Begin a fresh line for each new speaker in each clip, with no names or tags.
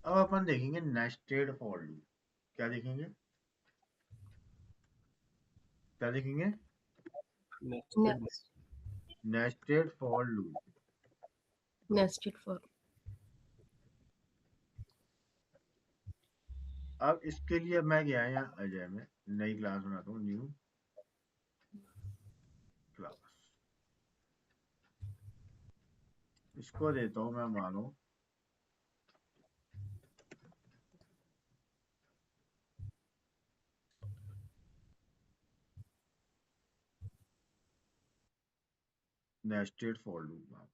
अब अपन देखेंगे nested for loop. क्या देखेंगे? क्या देखेंगे?
Next
nested for loop.
Nested for
अब इसके लिए मैं गया यहाँ अजय में नई क्लास बनाता हूँ, न्यू क्लास। इसको देता हूँ मैं मानो नेस्टेड फॉर लूप।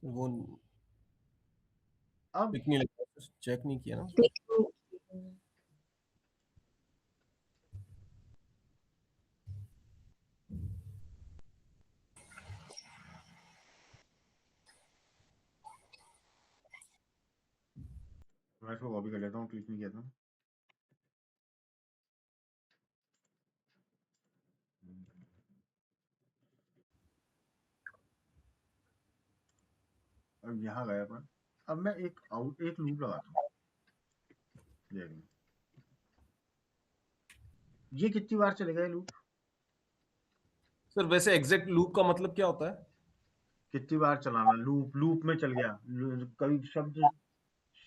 वो
अब
पिक नहीं लगा, चेक नहीं किया ना।
मैं इसको कॉपी कर लेता हूँ, क्लिक नहीं किया था। अब यहाँ गया अपन। अब मैं एक लूप लगाता हूँ। ये कितनी बार चलेगा ये लूप?
सर वैसे एग्जैक्ट लूप का मतलब क्या होता है?
कितनी बार चलाना? लूप में चल गया। कभी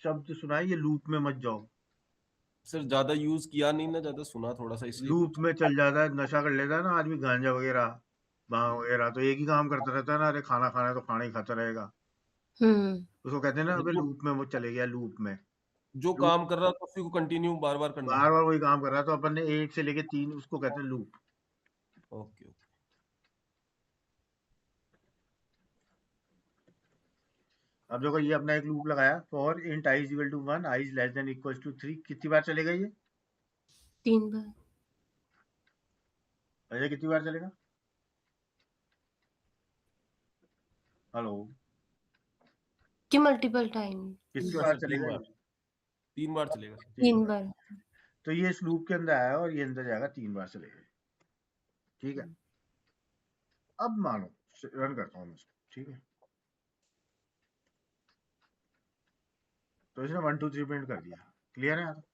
शब्द सुना है ये लूप में मत जाओ।
सर ज्यादा यूज किया नहीं ना, ज्यादा सुना थोड़ा सा, इसलिए
लूप में चल जाता है, नशा कर लेता है ना आदमी, गांजा वगैरह भांग वगैरह, तो एक ही काम करता रहता है ना, अरे खाना खाना है तो खाना ही खाता रहेगा। उसको कहते हैं ना, अबे
जो
लूप में वो चले गया, लूप में।
जो
लूप
काम कर रहा था उसी को कंटिन्यू बार बार करना
बार
है।
बार वही काम कर रहा है, तो अपन ने 1 से लेके 3, उसको कहते हैं लूप।
Okay okay.
अब देखो ये अपना एक लूप लगाया, for int i equal to 1, i less than equal to 3। कितनी बार चलेगा ये?
3 बार
अजय कितनी बार चलेगा? हेलो,
कि मल्टीपल टाइम
कितनी
3 बार
बार
सर, 3
चलेगा
बार,
ये?
3 बार चलेगा सर।
3
3
बार।
बार
तो ये इस लूप के अंदर आया और ये अंदर जाएगा, 3 बार चलेगा। ठीक है। अब मानो रन करता हूँ मैं इसको, ठीक है। तो इसने 1 2 3 प्रिंट कर दिया। क्लियर है यहाँ तक?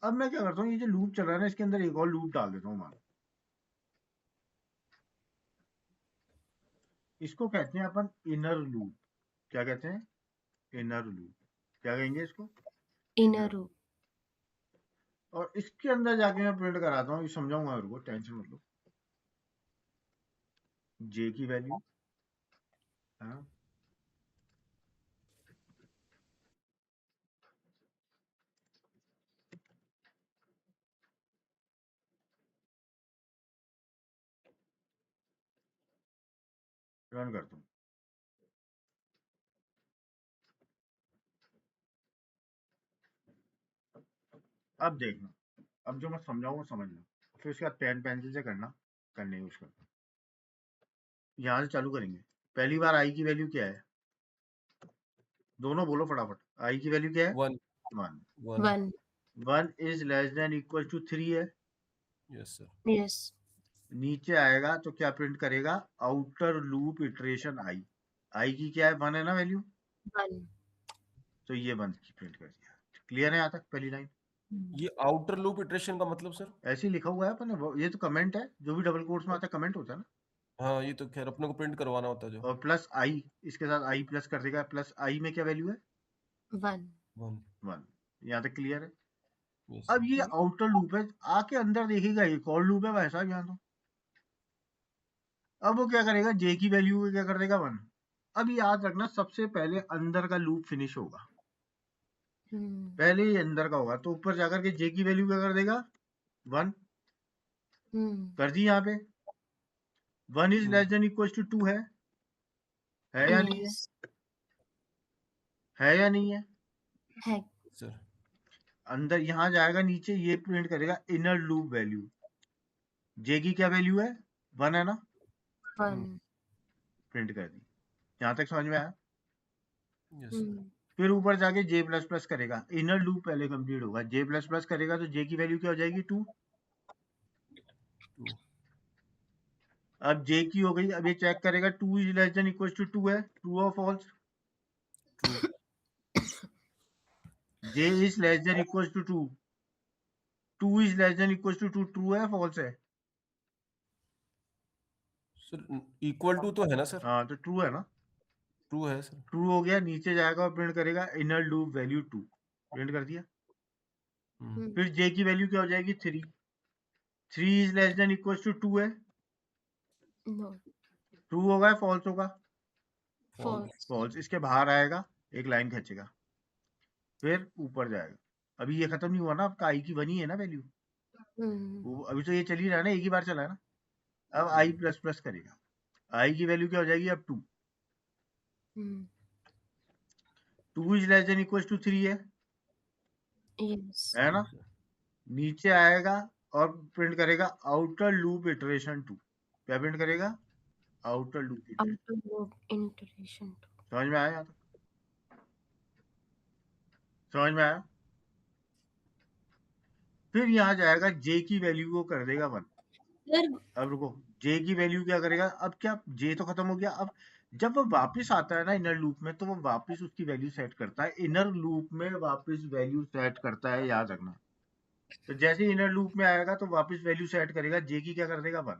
अब मैं क्या करता हूँ, ये जो लूप चल रहा है ना, इसके अंदर एक और लूप डाल देता हूँ मानो। इसको कहते हैं अपन इनर लूप। क्या कहते हैं? Inner loop. क्या कहेंगे इसको?
इनर लूप
और इसके अंदर जाके मैं प्रिंट कराता हूँ, ये समझाऊंगा मेरे को, टेंशन मत लो। जे की वैल्यू, हाँ, रन करता हूँ। अब देखना, अब जो मैं समझाऊंगा समझना, फिर उसके बाद पेन पेंसिल से करने यूज करना। यहाँ से चालू करेंगे। पहली बार आई की वैल्यू क्या है? दोनों बोलो फटाफट। आई की वैल्यू क्या है?
1
1।
1
1 is less than equal to 3 है।
Yes sir.
यस
नीचे आएगा तो क्या प्रिंट करेगा? आउटर लूप इटरेशन आई। आई की क्या है? 1 है ना वैल्यू,
1
तो ये 1 की प्रिंट कर दिया। क्लियर है यहाँ तक पहली लाइन?
ये आउटर लूप इटरेशन का मतलब सर?
ऐसे ही लिखा हुआ है अपन ने, ये तो कमेंट है, जो भी डबल कोट्स में आता है कमेंट होता है ना।
हाँ ये तो खैर अपने को प्रिंट करवाना होता है जो।
और प्लस आई, इसके साथ आई प्लस कर देगा। प्लस आई में क्या वैल्यू है?
1
1
1। यहाँ तक क्लियर है?
यस
अब
सर।
ये आउटर लूप है, आके अंदर देखेगा एक और लूप है भाई साहब यहाँ तो। अब वो क्या करेगा? जे की वैल्यू क्या कर देगा? 1। अब याद रखना, सबसे पहले अंदर का लूप फिनिश होगा, पहले ही अंदर का होगा, तो ऊपर जाकर के जे की वैल्यू क्या कर देगा? 1 कर दी। यहाँ पे 1 is less than equal to 2 है या नहीं है?
यस
है या नहीं है?
है
सर
अंदर यहाँ जाएगा, नीचे ये प्रिंट करेगा इनर लूप वैल्यू। जे की क्या वैल्यू है? 1 है ना?
1
प्रिंट कर दी। यहाँ तक समझ में आया?
Yes sir.
फिर ऊपर जाके जे प्लस प्लस करेगा, इनर लूप पहले कंप्लीट होगा। जे प्लस प्लस करेगा तो जे की वैल्यू क्या हो जाएगी? 2।
2
अब जे की हो गई, अब ये चेक करेगा 2 is less than equal to 2 है, ट्रू और false?
True
J is less than equal to 2, 2 is less than equal to 2, true है फॉल्स है?
सर इक्वल टू तो है ना सर?
हाँ तो ट्रू है ना,
ट्रू है सर।
ट्रू हो गया, नीचे जाएगा और प्रिंट करेगा इनर लूप वैल्यू 2, प्रिंट कर दिया।
हम्म,
फिर जे की वैल्यू क्या हो जाएगी 3, 3 is less than equal to 2 है,
नो,
ट्रू होगा फॉल्स होगा?
फॉल्स।
फॉल्स। इसके बाहर आएगा, एक लाइन खींचेगा, फिर ऊपर जाएगा। अभी ये खत्म नहीं हुआ ना, आपका आई की बनी है ना वैल्यू, वो अभी तो ये चल ही रहा है ना, एक ही बार चला है ना। अब आई प्लस प्लस करेगा, आई की वैल्यू क्या हो जाएगी अब 2, 2 is less than equal to 3
yes,
है ना। नीचे आएगा और प्रिंट करेगा आउटर लूप इटरेशन 2, क्या प्रिंट करेगा? Outer loop iteration.
Outer loop interaction.
समझ में आया यहाँ तक? समझ में आया? फिर यहाँ जाएगा जे की वैल्यू को कर देगा 1।
सर,
अब रुको, जे की वैल्यू क्या करेगा? अब क्या जे तो खत्म हो गया, अब जब वो वापस आता है ना इनर लूप में, तो वो वापस उसकी वैल्यू सेट करता है, इनर लूप में वापस वैल्यू सेट करता है, याद रखना। तो जैसे ही इनर लूप में आएगा तो वापस वैल्यू सेट करेगा, जे की क्या कर देगा 1,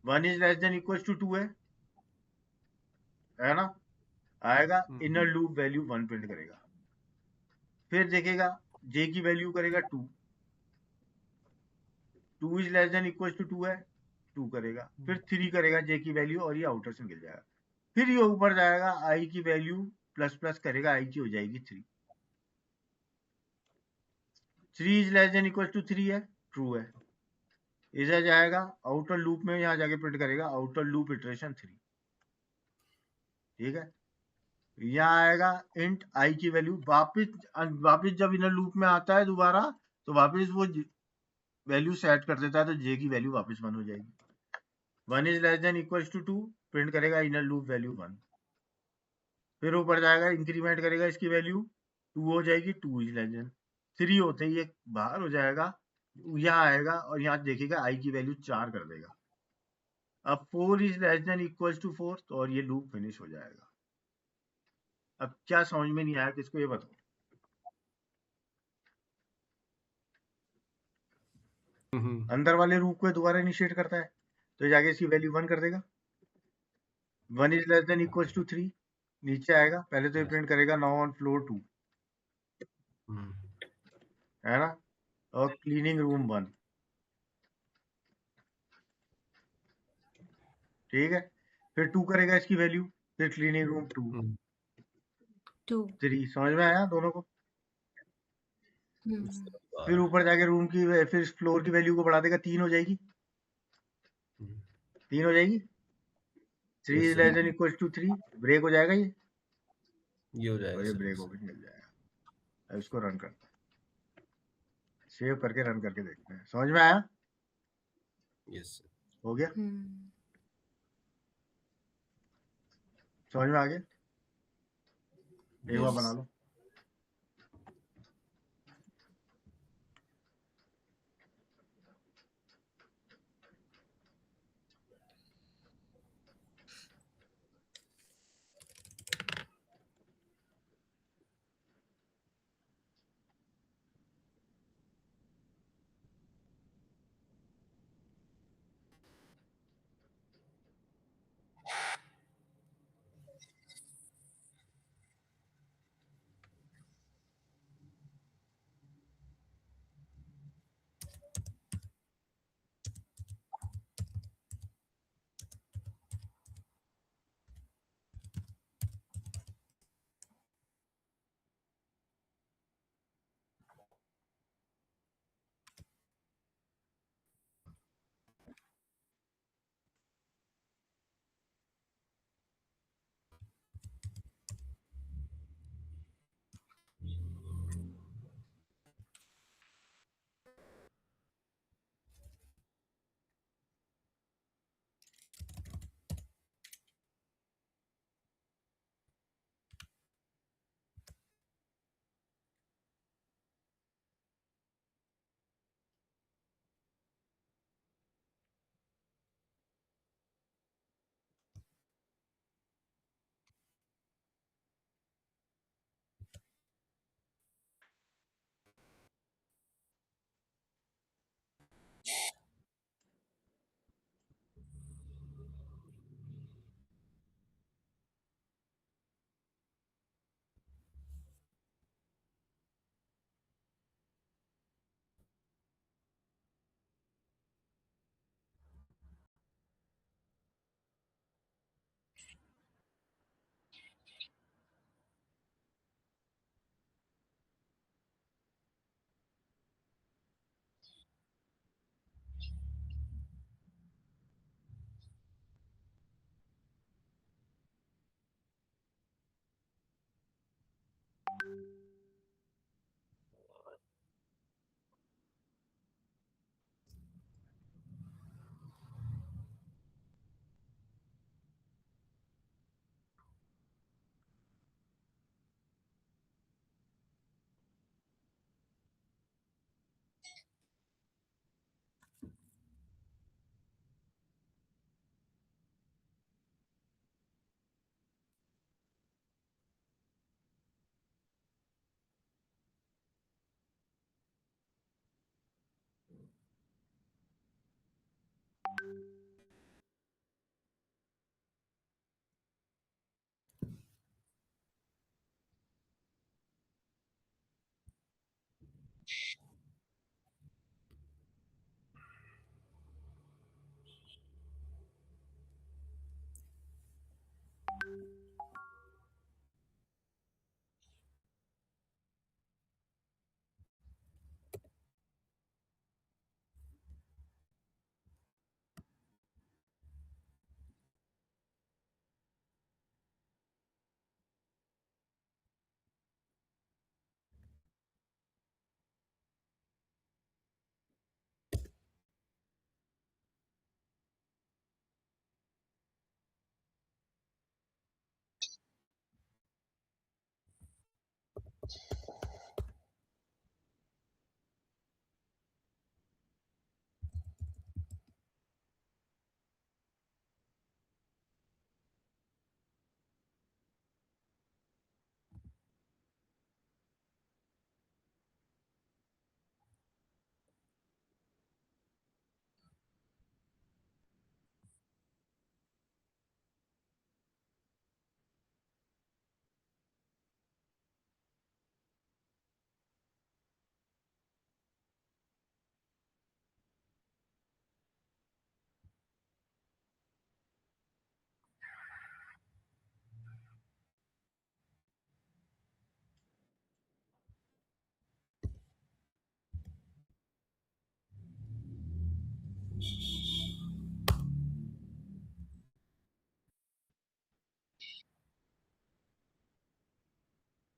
1 is less than equal to 2 है ना। आएगा इनर लूप वैल्यू 1 प्रिंट करेगा, फिर देखेगा जे की वैल्यू करेगा 2, 2 is less than equal to 2 है, 2 करेगा, फिर 3 करेगा जे की वैल्यू और ये आउटर से निकल जाएगा। फिर ये ऊपर जाएगा, आई की वैल्यू प्लस प्लस करेगा, आई की हो जाएगी 3, 3 is less than equal to 3 है, ट्रू है। इधर जाएगा आउटर लूप में, यहाँ जाके प्रिंट करेगा आउटर लूप इटरेशन 3, ठीक है। यहाँ आएगा इंट आई की वैल्यू, वापिस जब इनर लूप में आता है दोबारा, तो वापिस वो वैल्यू सेट कर देता है, तो जे की वैल्यू वापस 1 हो जाएगी। 1 is less than equal to 2, print करेगा इनर लूप वैल्यू 1, फिर ऊपर जाएगा इंक्रीमेंट करेगा, इसकी वैल्यू 2 हो जाएगी, 2 इज लेस देन 3 होते ही ये बाहर हो जाएगा, यहाँ आएगा और यहाँ देखेगा आई की वैल्यू 4 कर देगा। अब 4 is less than equal to 4, तो और ये लूप फिनिश हो जाएगा। अब क्या समझ में नहीं आया किसको, ये बताओ। अंदर वाले लूप को दोबारा इनिशिएट करता है, तो जाके इसकी वैल्यू 1 कर देगा। 1 is less than equal to 3, नीचे आएगा, पहले तो ये प्रिंट करेगा नाउ ऑन फ्लोर 2, है ना, और क्लीनिंग रूम 1, ठीक है। फिर 2 करेगा इसकी वैल्यू, फिर क्लीनिंग रूम 2, 3। समझ में आया दोनों को? फिर ऊपर जाके रूम की, फिर फ्लोर की वैल्यू को बढ़ा देगा, 3 हो जाएगी, 3 हो जाएगी। 3 is less than equal to 3, break हो जाएगा
ये हो जाएगा
और ये
सर।
ब्रेक होकर मिल जाएगा। अब इसको रन करते हैं, सेव करके रन करके देखते हैं। समझ में आया?
यस
हो गया? समझ में आ गया? एक बार बना लो।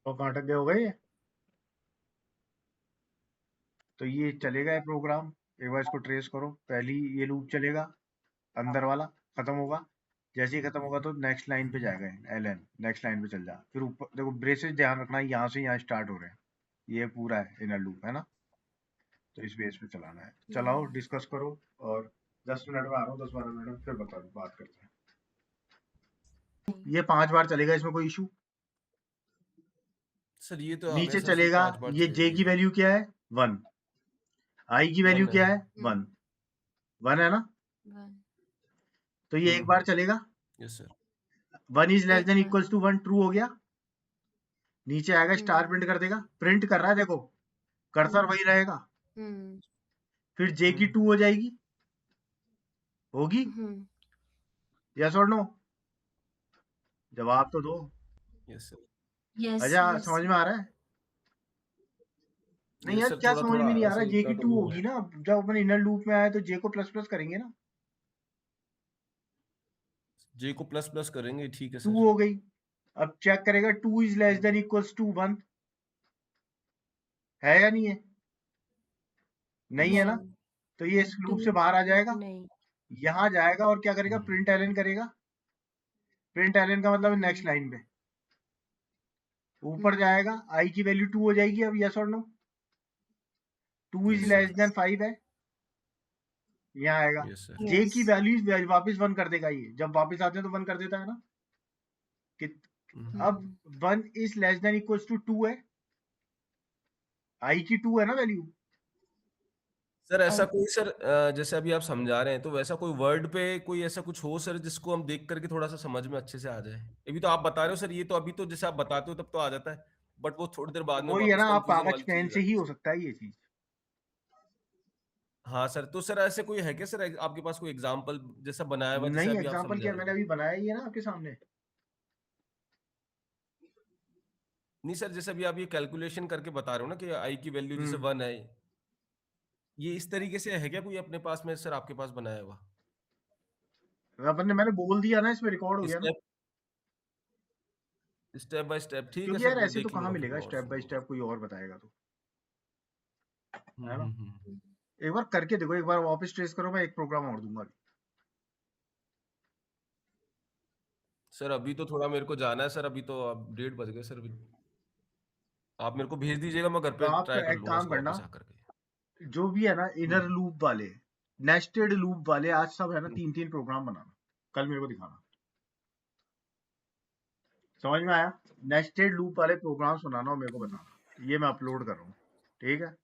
और कर्नाटक के हो गए ये? तो ये चलेगा ये प्रोग्राम, एक बार इसको ट्रेस करो। पहली ये लूप चलेगा, अंदर वाला खत्म होगा, जैसे ही खत्म होगा तो नेक्स्ट लाइन पे जाएगा, LN नेक्स्ट लाइन पे चल जा। फिर ऊपर देखो ब्रेसेस ध्यान रखना, यहाँ से यहाँ स्टार्ट हो रहे हैं, ये पूरा है इनर लूप है ना, तो इस बेस पे चलाना है। चलाओ, डिस्कस करो, और 10 मिनट में आ रहा हूँ, 10-12 मिनट में फिर बता बात करते हैं। ये 5 बार चलेगा, इसमें कोई इशू?
सर ये तो
नीचे
हमेशा से
चलेगा,
5 बार
ये
चलेगा
J
ये।
की वैल्यू क्या है? 1। I की वैल्यू
1
क्या
है।
है? 1। 1 है ना,
1
तो ये एक बार चलेगा।
Yes sir.
1 इज लेस
एक
देन
बार।
इक्वल्स टू 1 ट्रू हो गया। नीचे आएगा स्टार प्रिंट कर देगा, प्रिंट कर रहा है देखो, कर्सर वही रहेगा। फिर J की 2 हो जाएगी, होगी? यस और नो? जवाब तो दो।
Yes sir.
यस
अच्छा,
यस
समझ में आ रहा है? नहीं
यस
यार,
सर,
क्या
थोड़ा
समझ
थोड़ा
में नहीं आ
ऐसा
रहा? J
लिखना
की
तो
2
भूल
होगी
गए।
ना, जब अपन इनर लूप में आए तो J को प्लस प्लस करेंगे ना,
J को प्लस प्लस करेंगे, ठीक है
2
सर।
हो गई। अब चेक करेगा 2 is less than equals to 1, है या नहीं है? नहीं है ना, तो ये इस लूप से बाहर आ जाएगा,
नहीं।
यहाँ जाएगा और क्या करेगा? प्रिंट एलन करेगा। प्रिंट एलन का मतलब नेक्स्ट लाइन पे ऊपर जाएगा, I की वैल्यू 2 हो जाएगी। अब यस और no? 2 is
yes
less
sir.
Than 5 है, यहाँ आएगा।
Yes sir.
J की वैल्यू वापस 1 कर देगा, ये जब वापस आते हैं तो 1 कर देता है ना। अब 1 is less than equals to 2 है, I की 2 है ना वैल्यू।
सर ऐसा कोई सर जैसे अभी आप समझा रहे हैं, तो वैसा कोई वर्ड पे कोई ऐसा कुछ हो सर जिसको हम देख करके थोड़ा सा समझ में अच्छे से आ जाए? अभी तो आप बता रहे हो सर, ये तो अभी तो जैसे आप बताते हो तब तो आ जाता है, बट वो थोड़ी देर बाद में
वही है
वापस
ना, आप
कंफ्यूजन
कागज
वाली चीज
पेन
हो
से ही
जाती है
हो
सर।
सकता है ये चीज।
हाँ सर, तो सर ऐसे कोई है क्या सर, आपके पास कोई एग्जांपल जैसा बनाया हुआ जैसे
नहीं,
अभी आप
एग्जाम्पल
समझा
क्या,
रहे
मैंने
थे?
अभी बनाया ही है ना आपके सामने।
नहीं सर, जैसे अभी आप ये कैलकुलेशन करके बता रहे हो ना कि आई की वैल्यू जैसे 1 है, ये इस तरीके से है क्या कोई अपने पास में सर, आपके पास बनाया हुआ?
अपन ने, मैंने बोल दिया ना, इसमें रिकॉर्ड हो गया ना।
स्टेप बाय स्टेप, ठीक है
क्योंकि
सर,
यार
वो
ऐसे तो
देख
कहाँ
लूंगा फिर
मिलेगा,
मैं और
स्टेप बाय
सुनूंगा।
स्टेप कोई और बताएगा तो, है ना।
हम्म।
एक बार करके देखो, एक बार वापस ट्रेस करो, मैं एक प्रोग्राम और दूंगा।
सर अभी तो थोड़ा मेरे को जाना है सर, अभी तो अब 1:30 बज गए सर। अभी आप मेरे को भेज दीजिएगा, मैं घर
तो
पे
आप
ट्राई कर
एक
लूंगा
काम
इसको
करना,
वापस आकर के।
जो भी है ना इनर लूप वाले, नेस्टेड लूप वाले, आज सब है ना 3-3 प्रोग्राम बनाना, कल मेरे को दिखाना। समझ में आया? नेस्टेड लूप वाले प्रोग्राम सुनाना और मेरे को बताना, ये मैं अपलोड कर रहा हूँ, ठीक है।